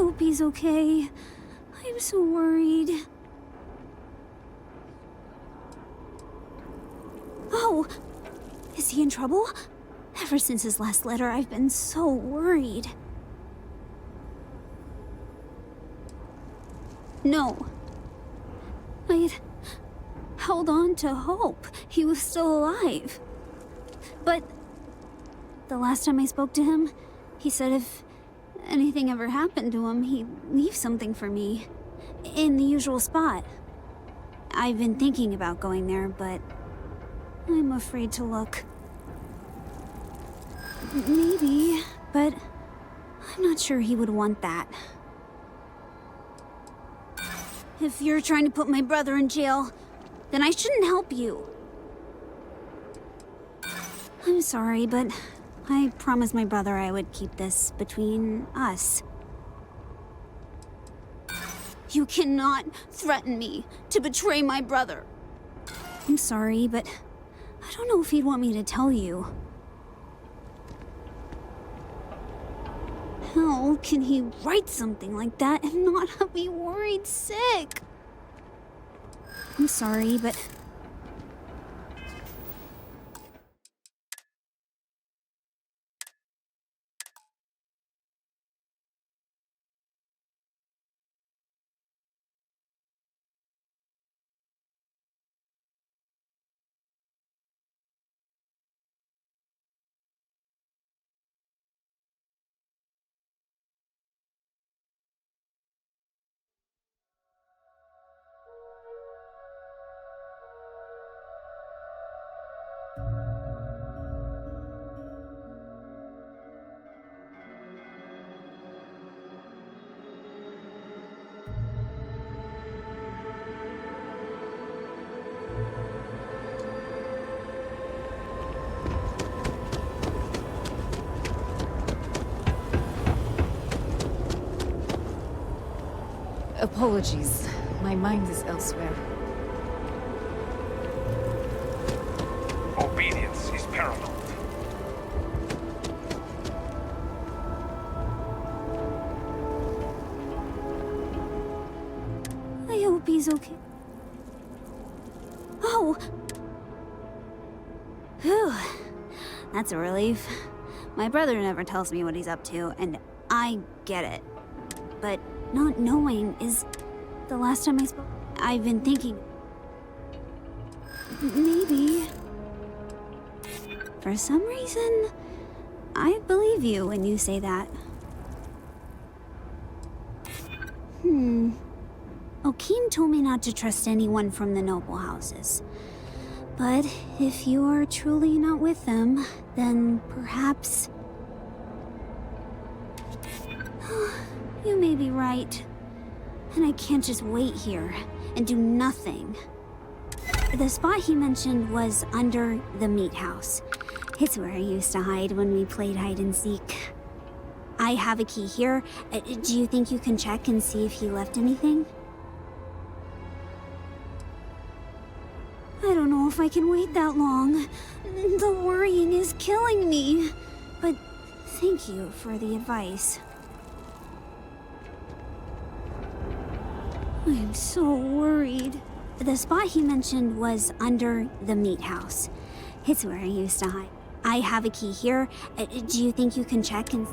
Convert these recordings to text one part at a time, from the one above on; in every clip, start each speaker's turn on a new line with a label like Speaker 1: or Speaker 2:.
Speaker 1: hope he's okay. I'm so worried. Oh! Is he in trouble? Ever since his last letter, I've been so worried. No. I'd held on to hope he was still alive. But the last time I spoke to him, he said if anything ever happened to him, he'd leave something for me. In the usual spot. I've been thinking about going there, but I'm afraid to look. Maybe, but I'm not sure he would want that. If you're trying to put my brother in jail, then I shouldn't help you. I'm sorry, but I promised my brother I would keep this between us. You cannot threaten me to betray my brother. I'm sorry, but I don't know if he'd want me to tell you. How can he write something like that and not have me worried sick? I'm sorry, but...
Speaker 2: Apologies. My mind is elsewhere.
Speaker 3: Obedience is paramount.
Speaker 1: I hope he's okay. Oh! Whew. That's a relief. My brother never tells me what he's up to, and I get it. But not knowing is the last time I spoke. I've been thinking. Maybe. For some reason, I believe you when you say that. Ochim told me not to trust anyone from the noble houses. But if you are truly not with them, then perhaps... You may be right. And I can't just wait here and do nothing. The spot he mentioned was under the meat house. It's where I used to hide when we played hide and seek. I have a key here. Do you think you can check and see if he left anything? I don't know if I can wait that long. The worrying is killing me. But thank you for the advice. I'm so worried. The spot he mentioned was under the meat house. It's where I used to hide. I have a key here. Do you think you can check and...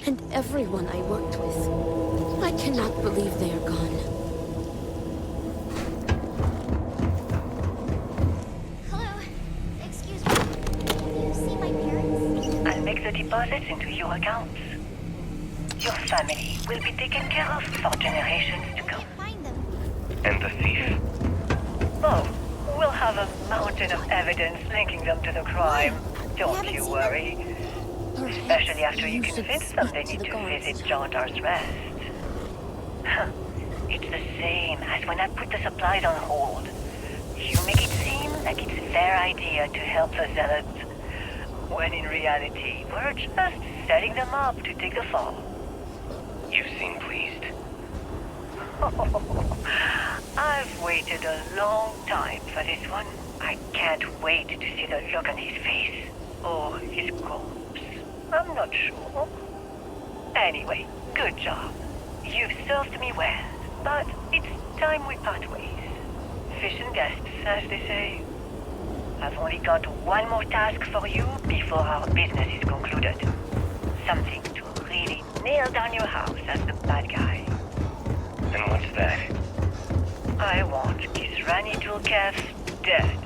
Speaker 4: And everyone I worked with. I cannot believe they are gone.
Speaker 5: Hello. Excuse me. Can you see my parents?
Speaker 6: I'll make the deposits into your accounts. Your family will be taken care of for generations to
Speaker 5: I
Speaker 6: come.
Speaker 5: can't find them.
Speaker 3: And the thief?
Speaker 6: Oh, we'll have a mountain of evidence linking them to the crime. Don't you worry. Especially after you convince them they need to visit Jondar's Rest. It's the same as when I put the supplies on hold. You make it seem like it's their idea to help the zealots, when in reality, we're just setting them up to take the fall.
Speaker 3: You seem pleased.
Speaker 6: I've waited a long time for this one. I can't wait to see the look on his face. Or his corpse. I'm not sure. Anyway, good job. You've served me well, but it's time we part ways. Fish and guests, as they say. I've only got one more task for you before our business is concluded. Something to really nail down your house as the bad guy.
Speaker 3: And what's that?
Speaker 6: I want Kisrani Tulkef dead.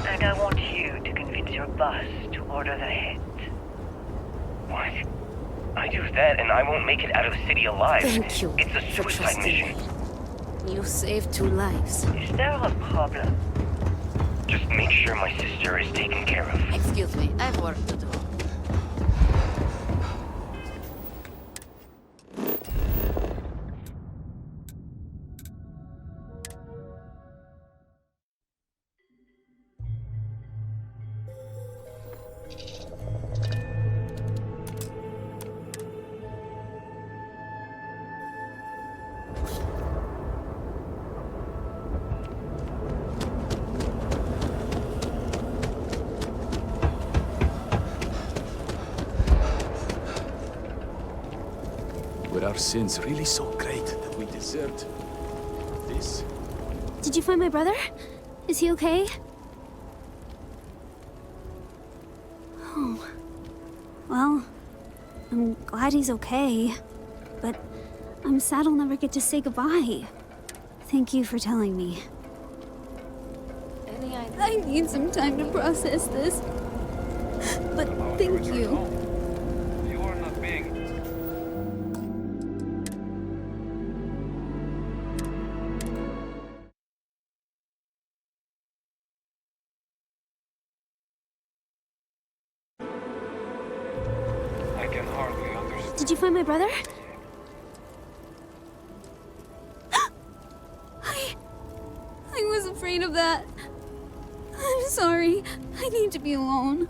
Speaker 6: And I want you to convince your boss to order the head.
Speaker 3: What? I do that and I won't make it out of the city alive.
Speaker 4: Thank you
Speaker 3: It's a
Speaker 4: for
Speaker 3: suicide
Speaker 4: trusting
Speaker 3: mission.
Speaker 4: me. You saved 2 lives.
Speaker 6: Is there a problem?
Speaker 3: Just make sure my sister is taken care of.
Speaker 4: Excuse me, I've work to do.
Speaker 7: Were our sins really so great that we deserved this?
Speaker 1: Did you find my brother? Is he okay? Oh. Well, I'm glad he's okay. But I'm sad I'll never get to say goodbye. Thank you for telling me.
Speaker 2: Any idea?
Speaker 1: I need some time to process this. But thank you.
Speaker 3: You are not being... I can hardly understand.
Speaker 1: Did you find my brother? I was afraid of that. I'm sorry. I need to be alone.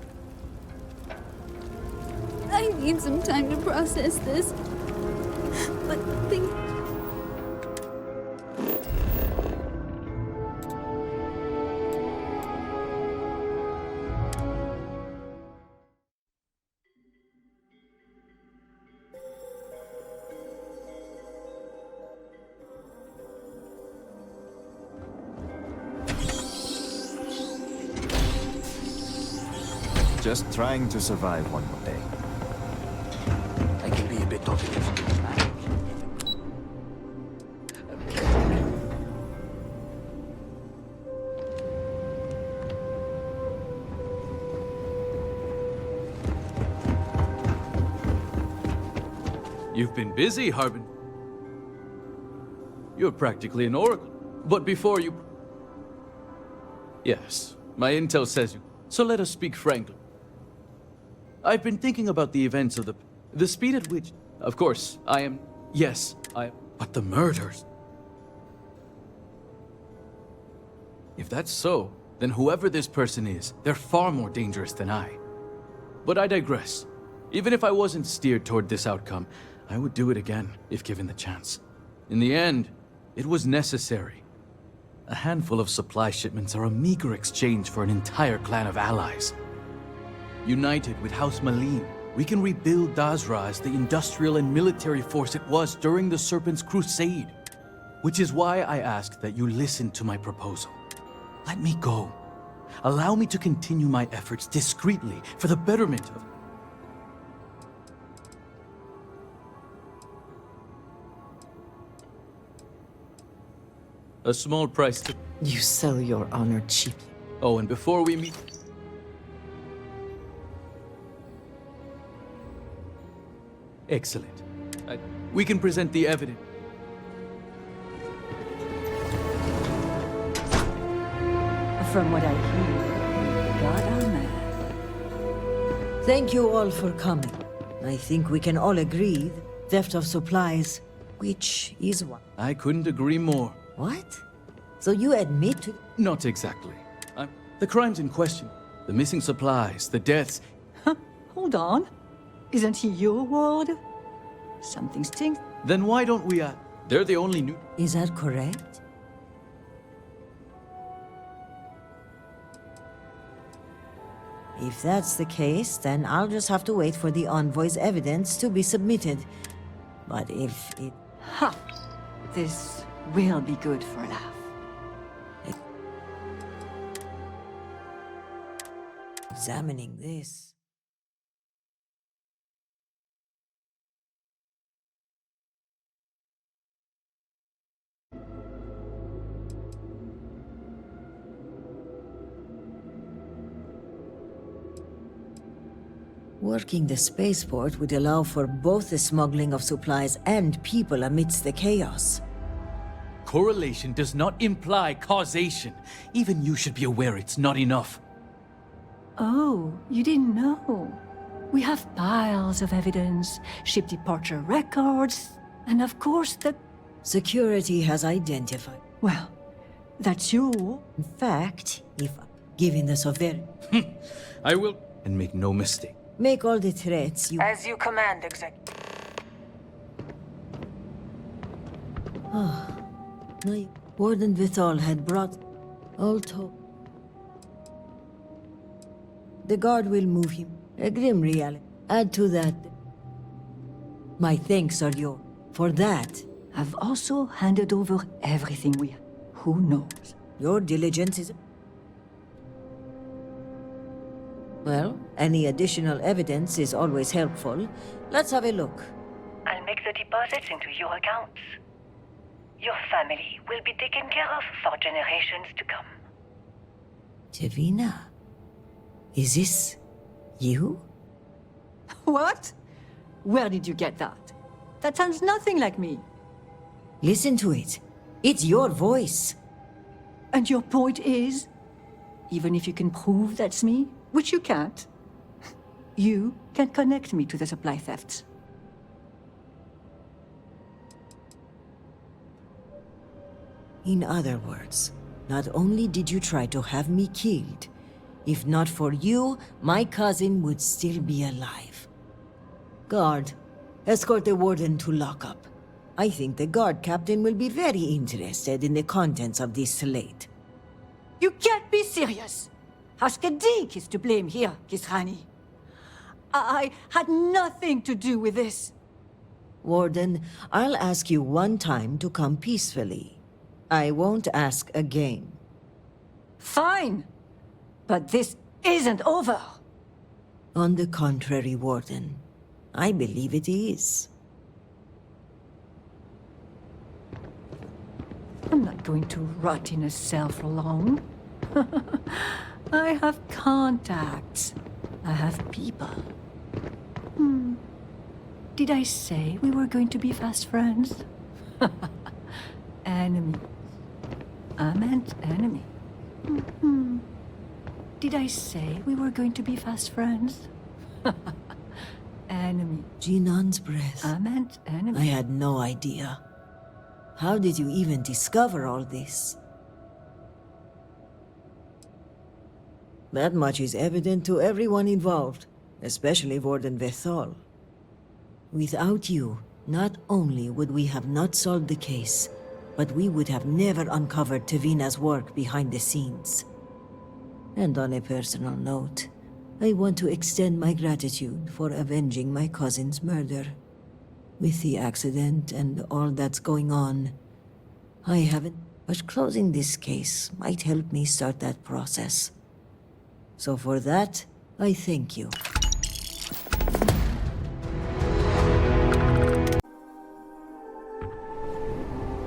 Speaker 1: I need some time to process this. But think...
Speaker 8: Just trying to survive one more day.
Speaker 7: I can be a bit talkative.
Speaker 9: You've been busy, Harbin. You're practically an oracle. But before you... Yes, my intel says you. So let us speak frankly. I've been thinking about the events of the speed at which... Of course, I am... Yes, I am... But the murders... If that's so, then whoever this person is, they're far more dangerous than I. But I digress. Even if I wasn't steered toward this outcome, I would do it again, if given the chance. In the end, it was necessary. A handful of supply shipments are a meager exchange for an entire clan of allies. United with House Malim, we can rebuild Dazra as the industrial and military force it was during the Serpent's Crusade. Which is why I ask that you listen to my proposal. Let me go. Allow me to continue my efforts discreetly for the betterment of... A small price to...
Speaker 2: You sell your honor cheaply.
Speaker 9: Oh, and before we meet... Excellent. We can present the evidence.
Speaker 10: From what I hear, God on that.
Speaker 11: Thank you all for coming. I think we can all agree theft of supplies, which is one.
Speaker 9: I couldn't agree more.
Speaker 11: What? So you admit to...
Speaker 9: Not exactly. The crimes in question, the missing supplies, the deaths...
Speaker 10: Hold on. Isn't he your ward? Something stinks.
Speaker 9: Then why don't we, They're the only new...
Speaker 11: Is that correct? If that's the case, then I'll just have to wait for the envoy's evidence to be submitted. But if it...
Speaker 10: Ha! This will be good for a laugh.
Speaker 11: Examining this... Working the spaceport would allow for both the smuggling of supplies and people amidst the chaos.
Speaker 9: Correlation does not imply causation. Even you should be aware it's not enough.
Speaker 10: Oh, you didn't know. We have piles of evidence, ship departure records, and of course the...
Speaker 11: Security has identified.
Speaker 10: Well, that's you.
Speaker 11: In fact, if given the sovereign...
Speaker 9: I will... And make no mistake.
Speaker 11: Make all the threats you...
Speaker 6: As you command, Exec.
Speaker 11: Ah, no, Warden Vithal had brought... all told. The guard will move him. A grim reality. Add to that... My thanks are yours. For that...
Speaker 10: I've also handed over everything we have. Who knows?
Speaker 11: Your diligence is... Well, any additional evidence is always helpful. Let's have a look.
Speaker 6: I'll make the deposits into your accounts. Your family will be taken care of for generations to come.
Speaker 11: Tevina? Is this... you?
Speaker 10: What? Where did you get that? That sounds nothing like me.
Speaker 11: Listen to it. It's your voice.
Speaker 10: And your point is? Even if you can prove that's me, which you can't, you can connect me to the supply thefts.
Speaker 11: In other words, not only did you try to have me killed, if not for you, my cousin would still be alive. Guard, escort the warden to lockup. I think the guard captain will be very interested in the contents of this slate.
Speaker 10: You can't be serious! Haskadik is to blame here, Kisrani. I had nothing to do with this.
Speaker 11: Warden, I'll ask you one time to come peacefully. I won't ask again.
Speaker 10: Fine. But this isn't over.
Speaker 11: On the contrary, Warden. I believe it is.
Speaker 10: I'm not going to rot in a cell for long. I have contacts. I have people. Did I say we were going to be fast friends? Enemy. I meant enemy. Did I say we were going to be fast friends? Enemy.
Speaker 11: Jinan's breath.
Speaker 10: I meant enemy.
Speaker 11: I had no idea. How did you even discover all this? That much is evident to everyone involved, especially Warden Vethal. Without you, not only would we have not solved the case, but we would have never uncovered Tevina's work behind the scenes. And on a personal note, I want to extend my gratitude for avenging my cousin's murder. With the accident and all that's going on, I haven't... But closing this case might help me start that process. So for that, I thank you.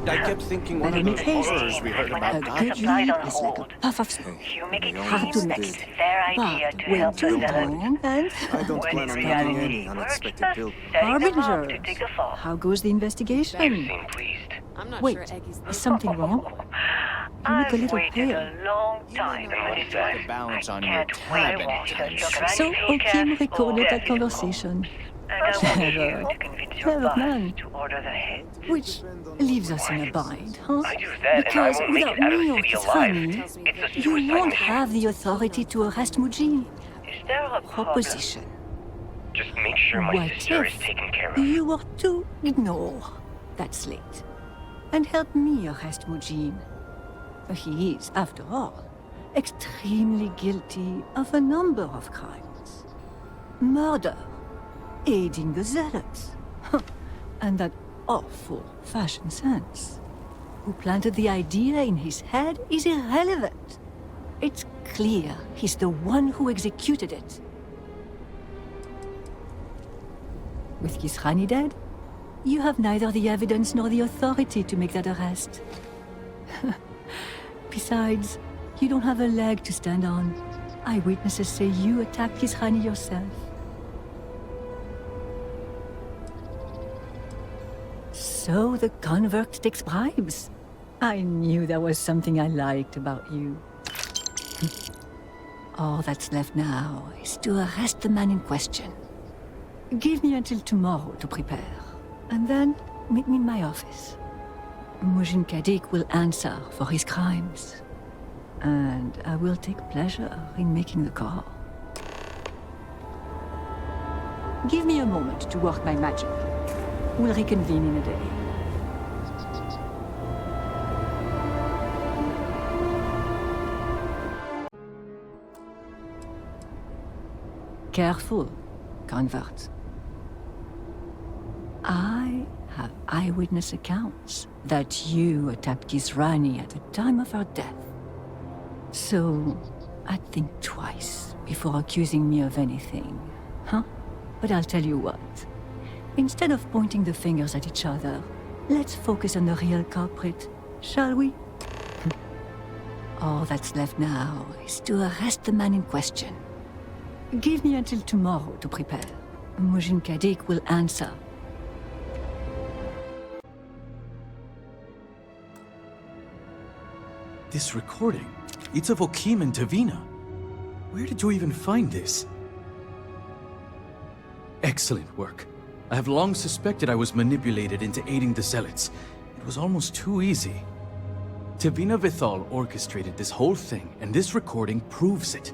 Speaker 7: I kept thinking one of
Speaker 10: in
Speaker 7: those
Speaker 10: case
Speaker 7: horrors we heard about
Speaker 10: a
Speaker 7: died.
Speaker 10: good
Speaker 6: Supplies
Speaker 10: lead
Speaker 6: on
Speaker 10: is like a
Speaker 6: hold.
Speaker 10: puff of smoke.
Speaker 6: You make it
Speaker 10: Hard
Speaker 6: seem
Speaker 10: to
Speaker 6: that
Speaker 10: miss.
Speaker 6: it's their idea
Speaker 10: But
Speaker 6: to
Speaker 10: when
Speaker 6: help
Speaker 10: too
Speaker 6: us out.
Speaker 10: long and...
Speaker 7: I don't
Speaker 6: When
Speaker 7: plan on
Speaker 6: in
Speaker 7: having
Speaker 6: reality,
Speaker 7: any
Speaker 6: we're
Speaker 7: unexpected
Speaker 6: just
Speaker 7: build.
Speaker 6: setting them up to
Speaker 10: Harbingers.
Speaker 6: take the fall.
Speaker 10: How goes the investigation?
Speaker 3: You seem pleased.
Speaker 5: I'm not
Speaker 10: Wait,
Speaker 5: sure Eggy's
Speaker 10: is something wrong? You look a
Speaker 6: I've
Speaker 10: little
Speaker 6: waited
Speaker 10: pale.
Speaker 6: a long time for this one.
Speaker 7: The balance
Speaker 6: I
Speaker 7: on your
Speaker 6: can't
Speaker 7: tab
Speaker 6: wait to see the look on
Speaker 10: So
Speaker 6: his face
Speaker 10: Ochim
Speaker 6: or
Speaker 10: recorded that
Speaker 6: his
Speaker 10: conversation.
Speaker 6: And I want you
Speaker 10: Clever.
Speaker 6: to convince your
Speaker 10: Clever
Speaker 6: boss
Speaker 10: man.
Speaker 6: to order the head.
Speaker 10: Which leaves us in a bind, huh?
Speaker 3: I do that and I
Speaker 10: Because
Speaker 3: won't make
Speaker 10: without
Speaker 3: it out of
Speaker 10: me
Speaker 3: the
Speaker 10: or
Speaker 3: city alive.
Speaker 10: Kisrani,
Speaker 3: It's a
Speaker 10: you
Speaker 3: suicide
Speaker 10: won't
Speaker 3: mission.
Speaker 10: have the authority to arrest Mujeen.
Speaker 6: Is there a problem?
Speaker 10: Proposition.
Speaker 3: Just make sure my
Speaker 10: What
Speaker 3: sister is
Speaker 10: if
Speaker 3: taken care of.
Speaker 10: you were to ignore that slate? and help me arrest Mujeen. He is, after all, extremely guilty of a number of crimes. Murder, aiding the zealots, and that awful fashion sense. Who planted the idea in his head is irrelevant. It's clear he's the one who executed it. With Kisrani dead, you have neither the evidence nor the authority to make that arrest. Besides, you don't have a leg to stand on. Eyewitnesses say you attacked Kisrani yourself. So the convert takes bribes. I knew there was something I liked about you. All that's left now is to arrest the man in question. Give me until tomorrow to prepare, and then meet me in my office. Mujeen Kadik will answer for his crimes, and I will take pleasure in making the call. Give me a moment to work my magic. We'll reconvene in a day. Careful, convert. I have eyewitness accounts that you attacked Kisrani at the time of her death. So, I'd think twice before accusing me of anything, huh? But I'll tell you what. Instead of pointing the fingers at each other, let's focus on the real culprit, shall we? All that's left now is to arrest the man in question. Give me until tomorrow to prepare. Mujeen Kadik will answer.
Speaker 9: This recording, it's of Ochim and Tevina. Where did you even find this? Excellent work. I have long suspected I was manipulated into aiding the zealots. It was almost too easy. Tevina Vithal orchestrated this whole thing, and this recording proves it.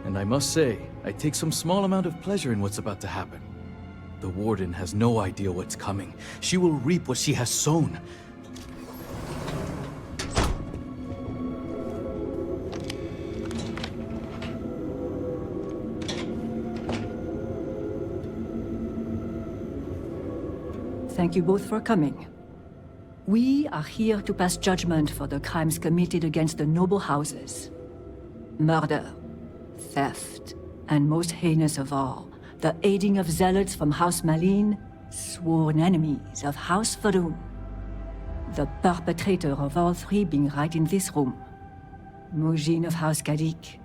Speaker 9: And I must say, I take some small amount of pleasure in what's about to happen. The Warden has no idea what's coming. She will reap what she has sown.
Speaker 10: Thank you both for coming. We are here to pass judgment for the crimes committed against the noble houses. Murder, theft, and most heinous of all, the aiding of zealots from House Malin, sworn enemies of House Varun. The perpetrator of all three being right in this room. Mujeen of House Kadik,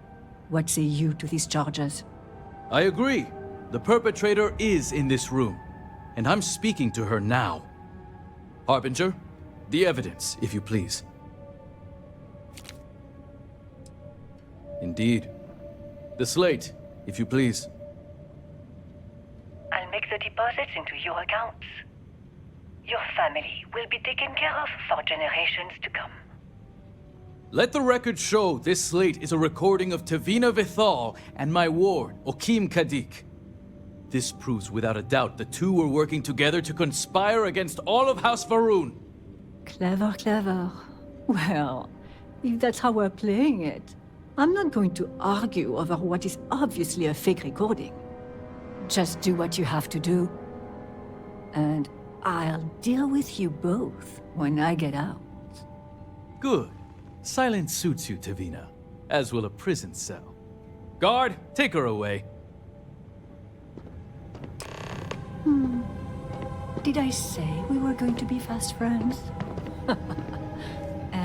Speaker 10: what say you to these charges?
Speaker 9: I agree. The perpetrator is in this room, and I'm speaking to her now. Harbinger, the evidence, if you please. Indeed. The slate, if you please.
Speaker 6: I'll make the deposits into your accounts. Your family will be taken care of for generations to come.
Speaker 9: Let the record show this slate is a recording of Tevina Vithal and my ward, Ochim Kadik. This proves without a doubt the two were working together to conspire against all of House Varun.
Speaker 10: Clever, clever. Well, if that's how we're playing it, I'm not going to argue over what is obviously a fake recording. Just do what you have to do. And I'll deal with you both when I get out.
Speaker 9: Good. Silence suits you, Tevina, as will a prison cell. Guard, take her away.
Speaker 10: Did I say we were going to be fast friends?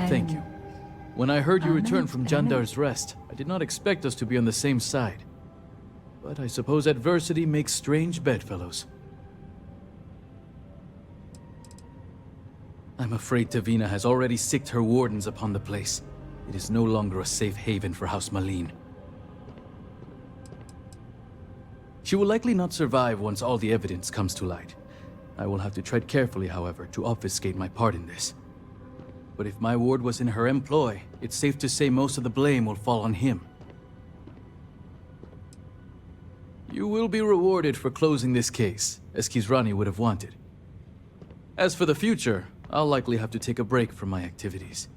Speaker 9: Thank you. When I heard you returned from Jandar's rest, I did not expect us to be on the same side. But I suppose adversity makes strange bedfellows. I'm afraid Tevina has already sicked her wardens upon the place. It is no longer a safe haven for House Malin. She will likely not survive once all the evidence comes to light. I will have to tread carefully, however, to obfuscate my part in this. But if my ward was in her employ, it's safe to say most of the blame will fall on him. You will be rewarded for closing this case, as Kisrani would have wanted. As for the future, I'll likely have to take a break from my activities.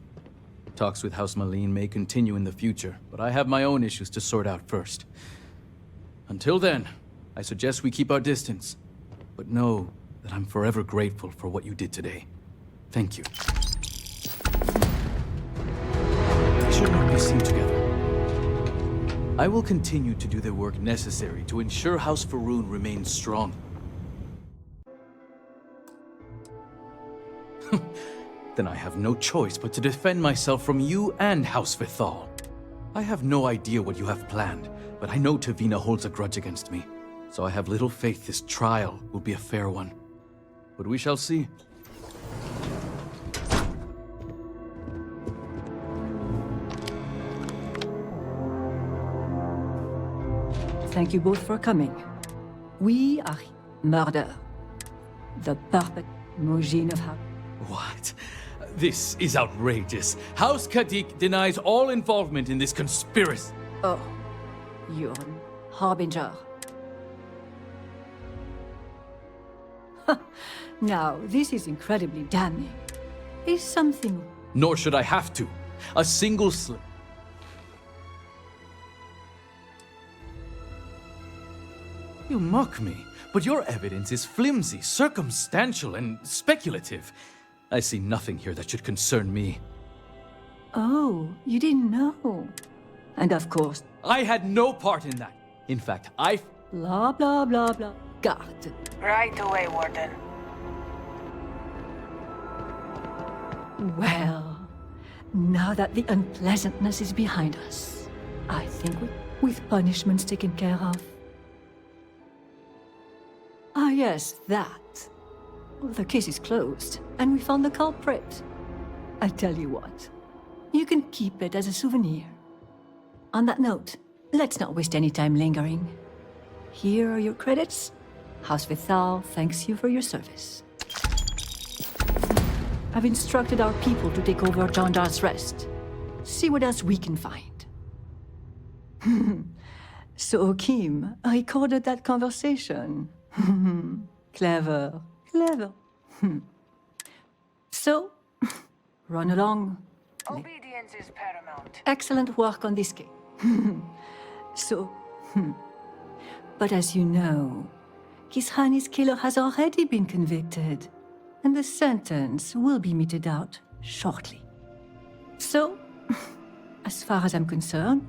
Speaker 9: Talks with House Malene may continue in the future, but I have my own issues to sort out first. Until then, I suggest we keep our distance. But know that I'm forever grateful for what you did today. Thank you. We should not be seen together. I will continue to do the work necessary to ensure House Faroon remains strong. Then I have no choice but to defend myself from you and House Vithal. I have no idea what you have planned, but I know Tevina holds a grudge against me, so I have little faith this trial will be a fair one. But we shall see.
Speaker 10: Thank you both for coming. We are murder. The perfect Mujeen of House.
Speaker 9: What? This is outrageous. House Kadik denies all involvement in this conspiracy.
Speaker 10: Oh, you're an harbinger. Now, this is incredibly damning. Is something...
Speaker 9: Nor should I have to. A single slip. You mock me, but your evidence is flimsy, circumstantial, and speculative. I see nothing here that should concern me.
Speaker 10: Oh, you didn't know. And of course...
Speaker 9: I had no part in that. In fact,
Speaker 10: Blah, blah, blah, blah. Garde.
Speaker 6: Right away, Warden.
Speaker 10: Well, now that the unpleasantness is behind us, I think with punishments taken care of. Ah, yes, that. Well, the case is closed, and we found the culprit. I tell you what, you can keep it as a souvenir. On that note, let's not waste any time lingering. Here are your credits. House Vithal thanks you for your service. I've instructed our people to take over Jandar's Rest. See what else we can find. So, Ochim, I recorded that conversation. Clever, clever. So, run along.
Speaker 6: Obedience is paramount.
Speaker 10: Excellent work on this case. So, but as you know, Kisrani's killer has already been convicted, and the sentence will be meted out shortly. So, as far as I'm concerned,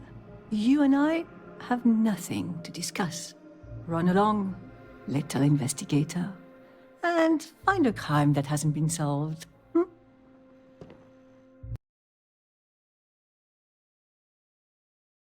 Speaker 10: you and I have nothing to discuss. Run along, little investigator, and find a crime that hasn't been solved.